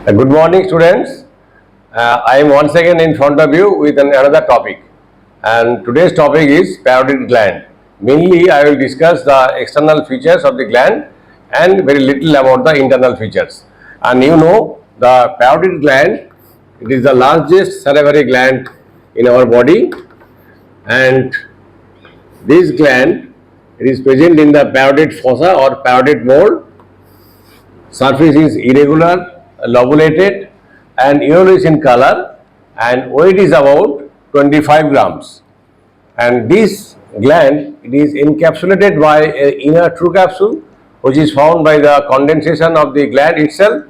Good morning, students. I am once again in front of you with another topic, and today's topic is parotid gland. Mainly, I will discuss the external features of the gland and very little about the internal features. And you know, the parotid gland, it is the largest salivary gland in our body, and this gland, it is present in the parotid fossa or parotid mold. Surface is irregular, lobulated and yellowish in color, and weight is about 25 grams. And this gland, it is encapsulated by an inner true capsule which is found by the condensation of the gland itself,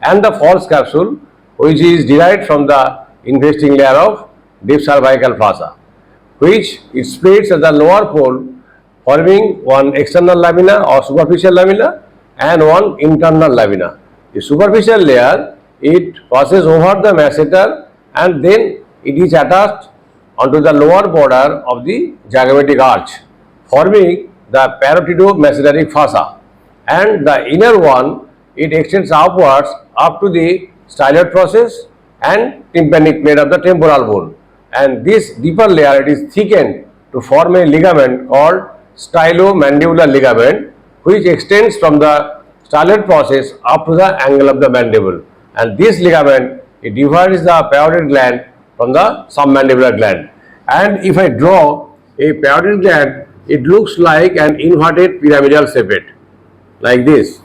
and the false capsule which is derived from the investing layer of deep cervical fossa, which it splits at the lower pole, forming one external lamina or superficial lamina and one internal lamina. The superficial layer, it passes over the masseter and then it is attached onto the lower border of the zygomatic arch, forming the parotido-mesenteric fossa, and the inner one, it extends upwards up to the styloid process and tympanic plate of the temporal bone, and this deeper layer, it is thickened to form a ligament called stylomandibular ligament, which extends from the styloid process up to the angle of the mandible, and this ligament, it divides the parotid gland from the submandibular gland. And if I draw a parotid gland, it looks like an inverted pyramidal sepet, like this,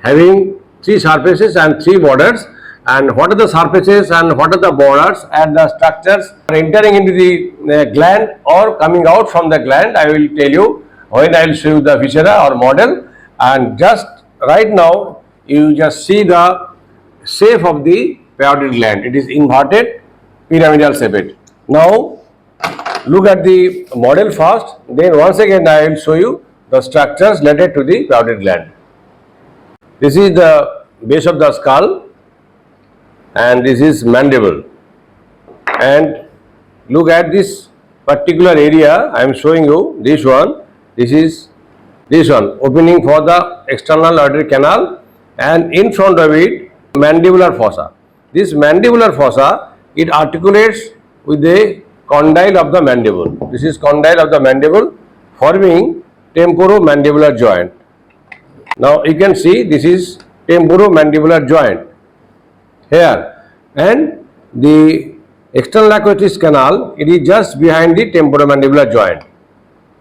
having three surfaces and three borders. And what are the surfaces and what are the borders and the structures entering into the gland or coming out from the gland, I will tell you when I will show you the viscera or model. And just right now, you just see the shape of the parotid gland. It is inverted pyramidal sepet. Now, look at the model first, then once again I will show you the structures related to the parotid gland. This is the base of the skull, and this is mandible. And look at this particular area I am showing you, this one, this is this one, opening for the external auditory canal, and in front of it mandibular fossa. This mandibular fossa, it articulates with the condyle of the mandible. This is condyle of the mandible, forming temporomandibular joint. Now you can see this is temporomandibular joint here, and the external acoustic canal, it is just behind the temporomandibular joint,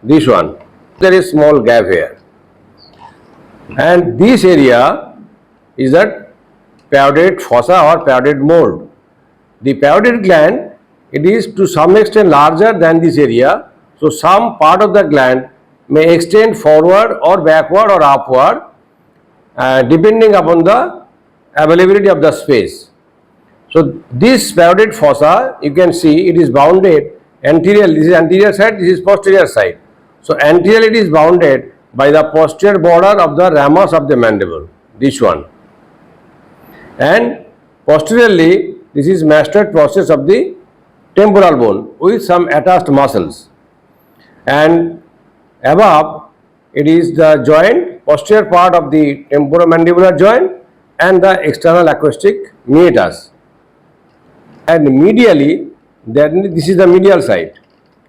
this one. There is small gap here, and this area is that parotid fossa or parotid mold. The parotid gland, it is to some extent larger than this area, so some part of the gland may extend forward or backward or upward depending upon the availability of the space. So this parotid fossa, you can see it is bounded anterior, this is anterior side, this is posterior side. So anterior it is bounded by the posterior border of the ramus of the mandible, this one, and posteriorly this is mastoid process of the temporal bone with some attached muscles, and above it is the joint, posterior part of the temporomandibular joint and the external acoustic meatus, and medially, then this is the medial side.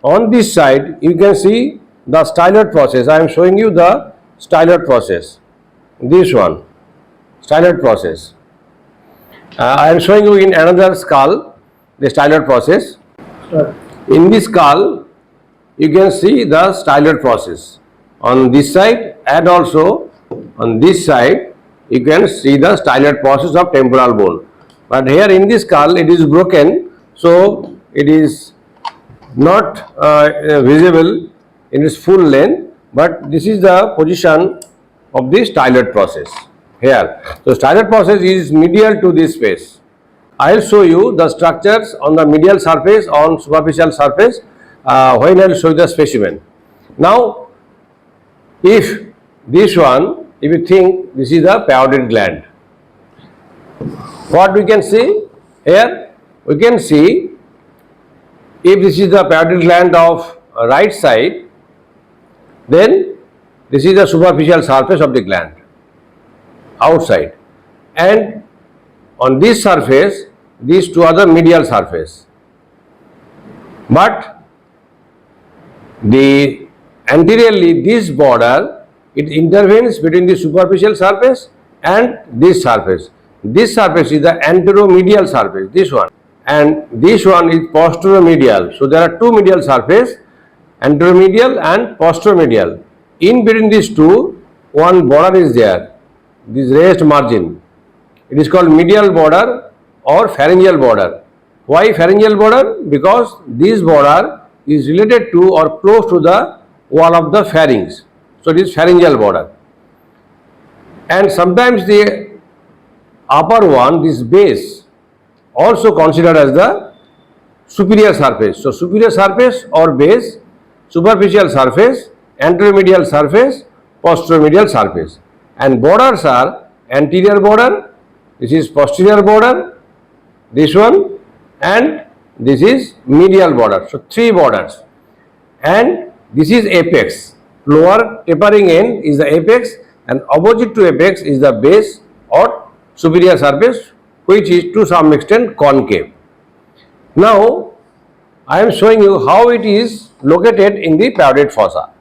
On this side you can see the styloid process. I am showing you the styloid process, this one, styloid process. I am showing you in another skull the styloid process. In this skull you can see the styloid process on this side, and also on this side you can see the styloid process of temporal bone. But here in this skull it is broken, so it is not visible in its full length, but this is the position of the styloid process here. So styloid process is medial to this space. I will show you the structures on the medial surface, on superficial surface when I will show you the specimen. Now, if this one, if you think this is the parotid gland, what we can see here? We can see if this is the parotid gland of right side, then this is the superficial surface of the gland outside, and on this surface, these two are the medial surface. But the anteriorly this border, it intervenes between the superficial surface and this surface. This surface is the anteromedial surface, this one, and this one is posteromedial. So there are two medial surface, anteromedial and posteromedial. In between these two, one border is there, this raised margin. It is called medial border or pharyngeal border. Why pharyngeal border? Because this border is related to or close to the wall of the pharynx. So it is pharyngeal border. And sometimes the upper one, this base, also considered as the superior surface. So superior surface or base, superficial surface, anteromedial surface, posteromedial surface. And borders are anterior border, this is posterior border, this one, and this is medial border. So three borders. And this is apex. Lower tapering end is the apex, and opposite to apex is the base or superior surface, which is to some extent concave. Now I am showing you how it is located in the parotid fossa.